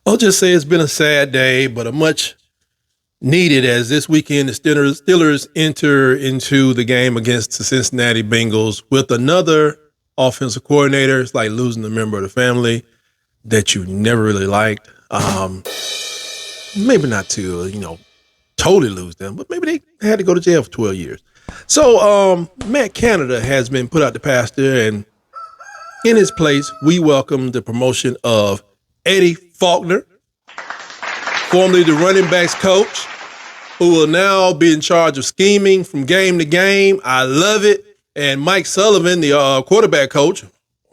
I'll just say it's been a sad day, but a much needed as this weekend the Steelers enter into the game against the Cincinnati Bengals with another offensive coordinator. It's like losing a member of the family that you never really liked. Maybe not to, totally lose them, but maybe they had to go to jail for 12 years. So Matt Canada has been put out the pasture, and in his place, we welcome the promotion of Eddie Faulkner, formerly the running backs coach, who will now be in charge of scheming from game to game. I love it. And Mike Sullivan, the quarterback coach,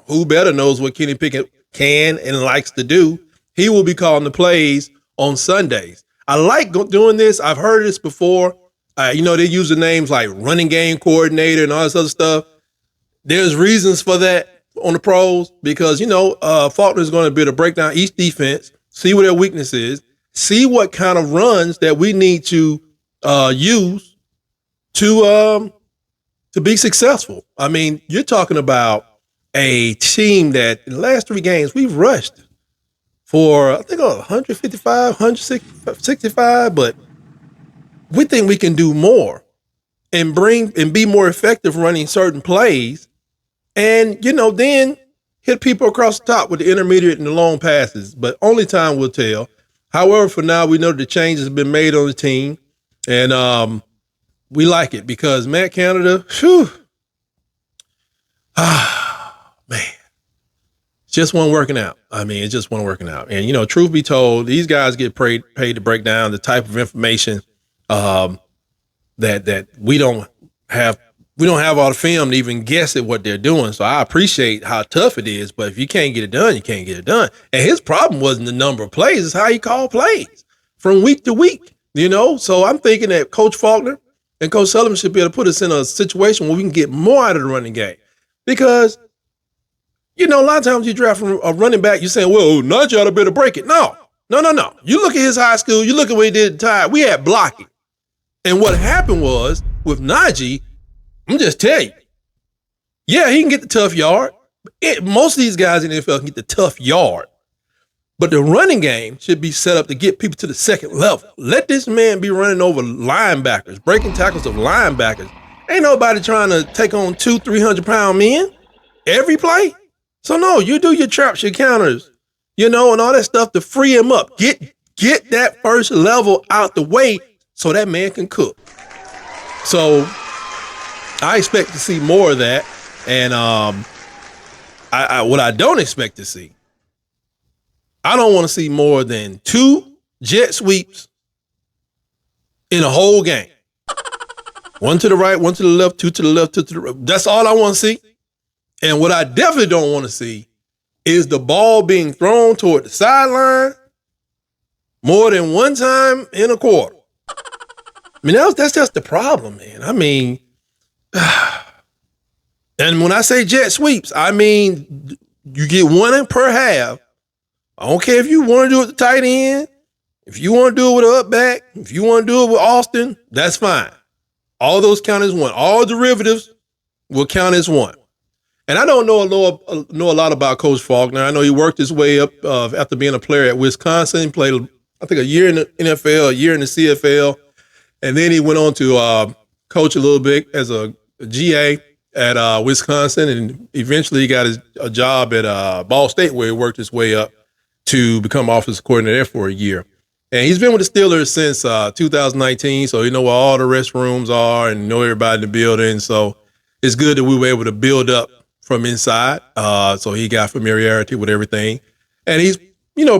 who better knows what Kenny Pickett can and likes to do, he will be calling the plays on Sundays. I like doing this. I've heard this before. They use the names like running game coordinator and all this other stuff. There's reasons for that on the pros because, Faulkner is going to be able to break down each defense, see what their weakness is, see what kind of runs that we need to use to be successful. I mean, you're talking about a team that in the last 3 games we've rushed for, I think, 155, 165, but we think we can do more and be more effective running certain plays and, then hit people across the top with the intermediate and the long passes. But only time will tell. However, for now, we know the changes have been made on the team, and we like it because Matt Canada, man, just wasn't working out. It just wasn't working out. And, truth be told, these guys get paid to break down the type of information that we don't have. We don't have all the film to even guess at what they're doing. So I appreciate how tough it is, but if you can't get it done, you can't get it done. And his problem wasn't the number of plays, it's how he called plays from week to week, So I'm thinking that Coach Faulkner and Coach Sullivan should be able to put us in a situation where we can get more out of the running game. Because, a lot of times you draft a running back, you're saying, well, Najee ought to be able to break it. No. You look at his high school, you look at what he did at the time, we had blocking. And what happened was with Najee, I'm just telling you, yeah, he can get the tough yard. Most of these guys in the NFL can get the tough yard. But the running game should be set up to get people to the second level. Let this man be running over linebackers, breaking tackles of linebackers. Ain't nobody trying to take on 200-300-pound men every play. So no, you do your traps, your counters, and all that stuff to free him up. Get that first level out the way so that man can cook. So I expect to see more of that. And what I don't expect to see, I don't want to see more than 2 jet sweeps in a whole game. 1 to the right, 1 to the left, 2 to the left, 2 to the right. That's all I want to see. And what I definitely don't want to see is the ball being thrown toward the sideline more than 1 time in a quarter. That's just the problem, man. And when I say jet sweeps, you get 1 per half. I don't care if you want to do it with the tight end, if you want to do it with an up back, if you want to do it with Austin, that's fine. All those count as 1. All derivatives will count as 1. And I don't know a lot about Coach Faulkner. I know he worked his way up after being a player at Wisconsin. He played, I think, a year in the NFL, a year in the CFL, and then he went on to coach a little bit as a GA at Wisconsin, and eventually he got a job at Ball State where he worked his way up to become offensive coordinator there for a year. And he's been with the Steelers since 2019, so you know where all the restrooms are and know everybody in the building. So it's good that we were able to build up from inside. So he got familiarity with everything. And he's,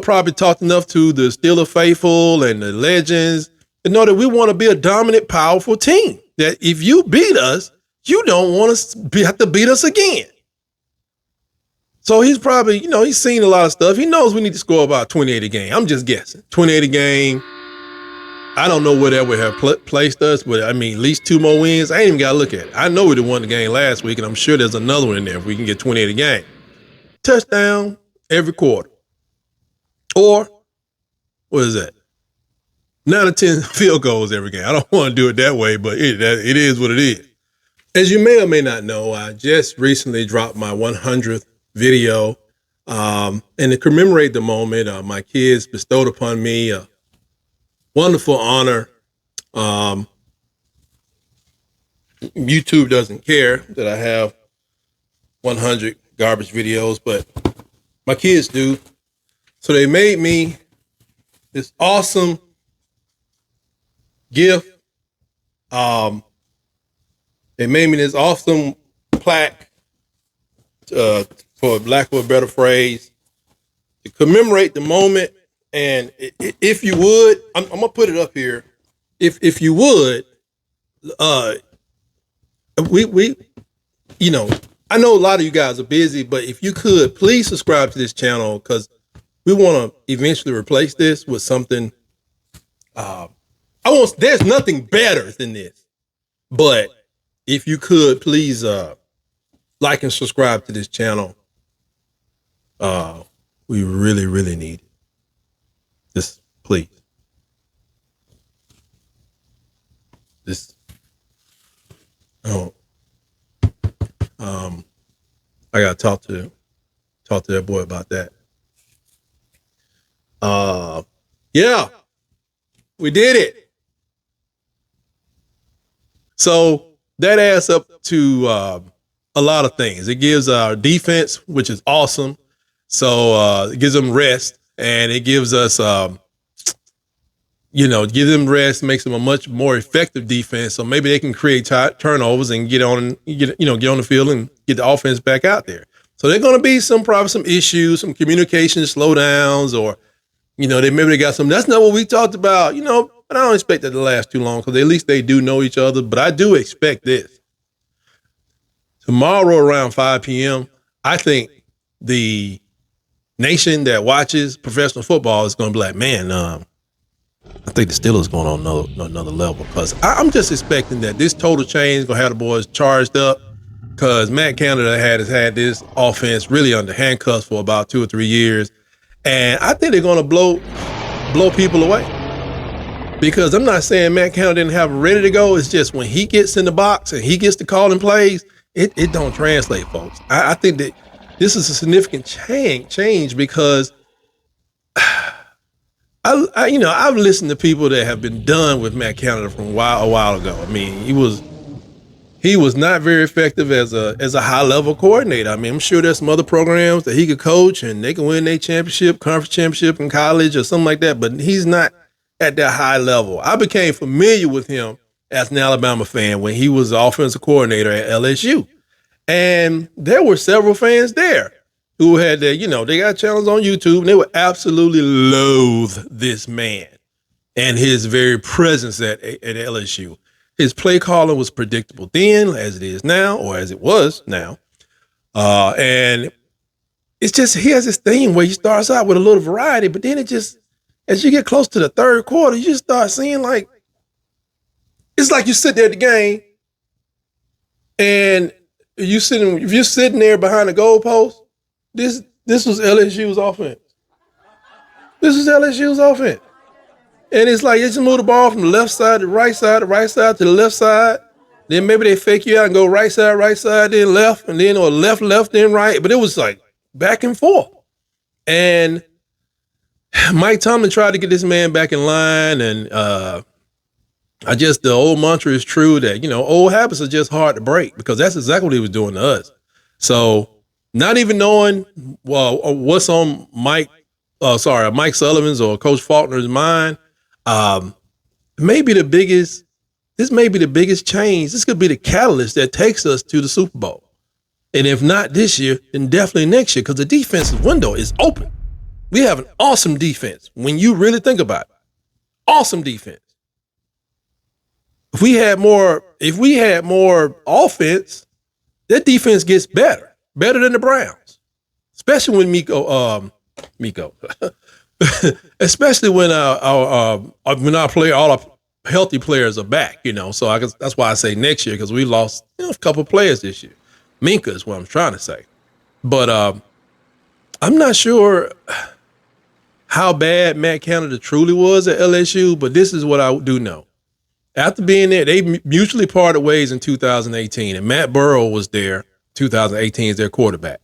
probably talked enough to the Steeler faithful and the legends to know that we want to be a dominant, powerful team. That if you beat us, you don't want to have to beat us again. So he's probably, he's seen a lot of stuff. He knows we need to score about 28 a game. I'm just guessing. 28 a game. I don't know where that would have placed us, but at least 2 more wins. I ain't even got to look at it. I know we won the game last week, and I'm sure there's another one in there if we can get 28 a game. Touchdown every quarter. Or, what is that? 9 or 10 field goals every game. I don't want to do it that way, but it is what it is. As you may or may not know, I just recently dropped my 100th video And to commemorate the moment, my kids bestowed upon me a wonderful honor. YouTube doesn't care that I have 100 garbage videos, but my kids do. So they made me this awesome gift. They made me this awesome plaque, for lack of a better phrase, to commemorate the moment. And if you would, I'm gonna put it up here. If you would, we, you know, I know a lot of you guys are busy, but if you could, please subscribe to this channel, because we want to eventually replace this with something. There's nothing better than this, but if you could, please like and subscribe to this channel. We really, really need it. Just please. Just, I gotta talk to that boy about that. Yeah, we did it. So that adds up to a lot of things. It gives our defense, which is awesome. So it gives them rest, and it gives us, give them rest, makes them a much more effective defense. So maybe they can create turnovers and get on the field and get the offense back out there. So there's going to be probably some issues, some communication slowdowns, or they got some. That's not what we talked about, but I don't expect that to last too long, because at least they do know each other. But I do expect this. Tomorrow around 5 p.m., I think the nation that watches professional football is going to be like, man, I think the Steelers going on another level, because I'm just expecting that this total change is going to have the boys charged up, because Matt Canada has had this offense really under handcuffs for about 2 or 3 years. And I think they're going to blow people away, because I'm not saying Matt Canada didn't have it ready to go. It's just when he gets in the box and he gets to calling plays, it don't translate, folks. I think that this is a significant change, because I've listened to people that have been done with Matt Canada from a while ago. I mean, he was not very effective as a high level coordinator. I mean, I'm sure there's some other programs that he could coach and they can win their conference championship in college or something like that, but he's not at that high level. I became familiar with him as an Alabama fan when he was the offensive coordinator at LSU. And there were several fans there who had they got channels on YouTube, and they would absolutely loathe this man and his very presence at LSU. His play calling was predictable then, as it is now, or as it was now. And it's just, he has this thing where he starts out with a little variety, but then it just, as you get close to the third quarter, you just start seeing it's like you sit there at the game and if you're sitting there behind the goalpost, this was LSU's offense. This is LSU's offense. And it's like, you just move the ball from the left side to the right side to the left side. Then maybe they fake you out and go right side, then left, and then or left, then right. But it was like back and forth. And Mike Tomlin tried to get this man back in line. And the old mantra is true that, old habits are just hard to break, because that's exactly what he was doing to us. So not even knowing what's on Mike Sullivan's or Coach Faulkner's mind, this may be the biggest change. This could be the catalyst that takes us to the Super Bowl. And if not this year, then definitely next year, because the defensive window is open. We have an awesome defense when you really think about it. Awesome defense. If we had more offense, that defense gets better than the Browns, especially when especially when all our healthy players are back. So I guess that's why I say next year, because we lost a couple of players this year. Minka is what I'm trying to say, but I'm not sure how bad Matt Canada truly was at LSU. But this is what I do know. After being there, they mutually parted ways in 2018, and Matt Burrow was there 2018 as their quarterback.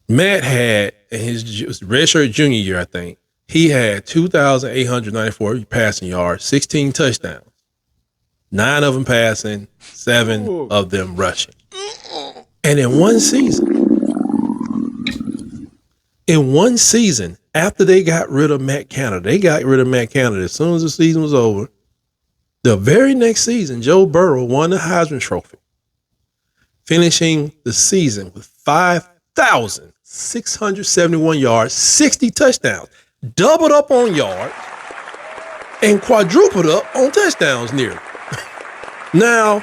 Matt had in his redshirt junior year, I think, he had 2,894 passing yards, 16 touchdowns, 9 of them passing, 7 of them rushing. And in one season, after they got rid of Matt Canada, as soon as the season was over. The very next season, Joe Burrow won the Heisman Trophy, finishing the season with 5,671 yards, 60 touchdowns, doubled up on yards, and quadrupled up on touchdowns nearly. Now,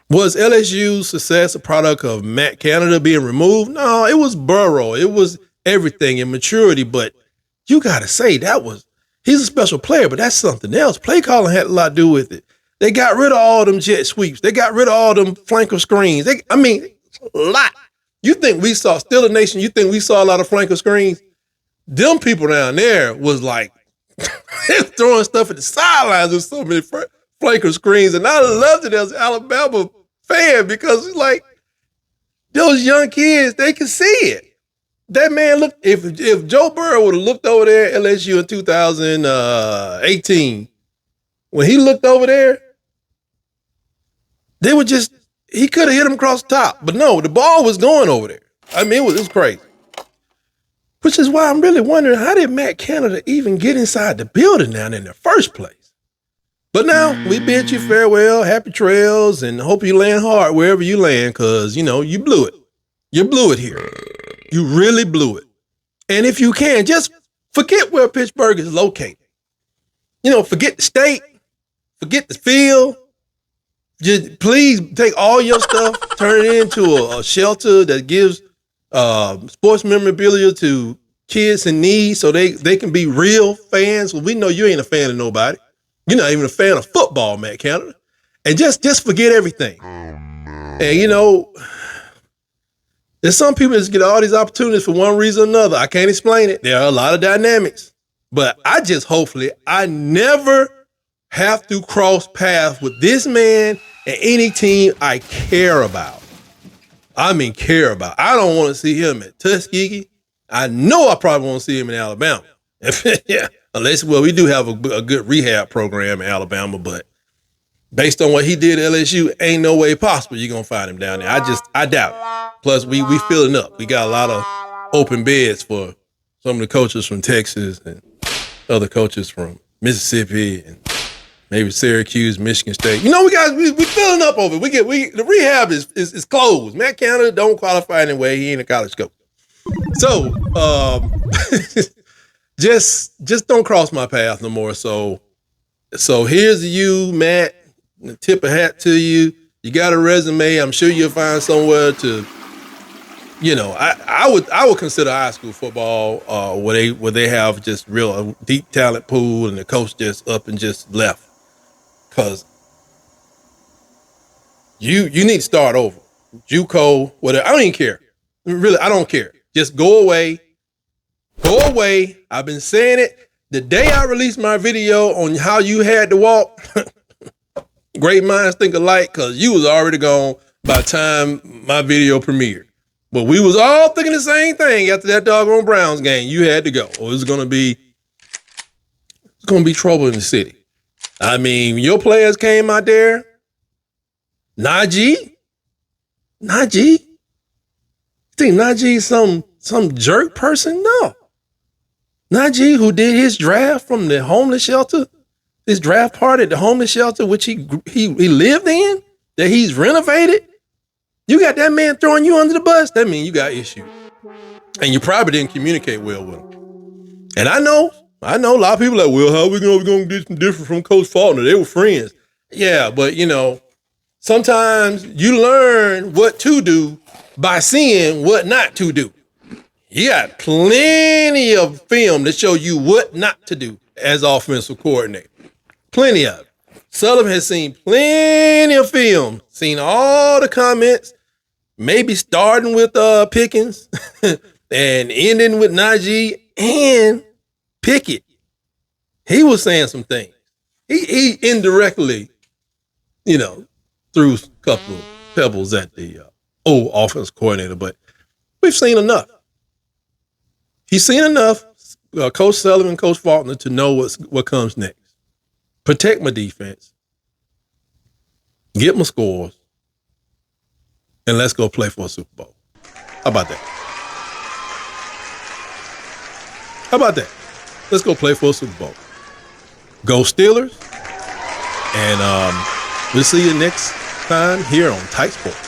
was LSU's success a product of Matt Canada being removed? No, it was Burrow. It was everything in maturity, but you got to say he's a special player, but that's something else. Play calling had a lot to do with it. They got rid of all them jet sweeps. They got rid of all them flanker screens. A lot. You think we saw, still a nation, you think we saw a lot of flanker screens? Them people down there was like, they're throwing stuff at the sidelines with so many flanker screens. And I loved it as an Alabama fan because it's like, those young kids, they can see it. That man looked, if Joe Burrow would have looked over there at LSU in 2018, when he looked over there, he could have hit him across the top. But no, the ball was going over there. It was crazy. Which is why I'm really wondering, how did Matt Canada even get inside the building now in the first place? But now, we bid you farewell, happy trails, and hope you land hard wherever you land, because, you blew it. You blew it here. You really blew it. And if you can, just forget where Pittsburgh is located. Forget the state, forget the field. Just please take all your stuff, turn it into a shelter that gives sports memorabilia to kids in need so they can be real fans. Well, we know you ain't a fan of nobody. You're not even a fan of football, Matt Canada. And just forget everything. And there's some people that get all these opportunities for one reason or another. I can't explain it. There are a lot of dynamics. But hopefully, I never have to cross paths with this man and any team I care about. Care about. I don't want to see him at Tuskegee. I know I probably won't see him in Alabama. Yeah, unless, we do have a good rehab program in Alabama, but based on what he did at LSU, ain't no way possible you're going to find him down there. I doubt it. Plus, we filling up. We got a lot of open beds for some of the coaches from Texas and other coaches from Mississippi and maybe Syracuse, Michigan State. We filling up over. The rehab is closed. Matt Canada don't qualify anyway. He ain't a college coach. So, just don't cross my path no more. So here's you, Matt. Tip a hat to you. You got a resume. I'm sure you'll find somewhere to. I would consider high school football where they have just real deep talent pool and the coach just up and just left. Cause you need to start over. JUCO, whatever. I don't even care. Really, I don't care. Just go away. Go away. I've been saying it. The day I released my video on how you had to walk, great minds think alike, because you was already gone by the time my video premiered. But we was all thinking the same thing after that doggone Browns game. You had to go. Or it's gonna be trouble in the city. Your players came out there. Najee? You think Najee's some jerk person? No. Najee, who did his draft from the homeless shelter, his draft party at the homeless shelter, which he lived in, that he's renovated. You got that man throwing you under the bus, that means you got issues. And you probably didn't communicate well with him. And I know a lot of people are like, how are we going to get some different from Coach Faulkner? They were friends. Yeah, but sometimes you learn what to do by seeing what not to do. You got plenty of film to show you what not to do as offensive coordinator. Plenty of it. Sullivan has seen plenty of film, seen all the comments, maybe starting with Pickens and ending with Najee and Pickett. He was saying some things. He indirectly, threw a couple of pebbles at the old offense coordinator, but we've seen enough. He's seen enough, Coach Sullivan, Coach Faulkner, to know what comes next. Protect my defense, get my scores, and let's go play for a Super Bowl. How about that? How about that? Let's go play for a Super Bowl. Go Steelers. And we'll see you next time here on Tight Sports.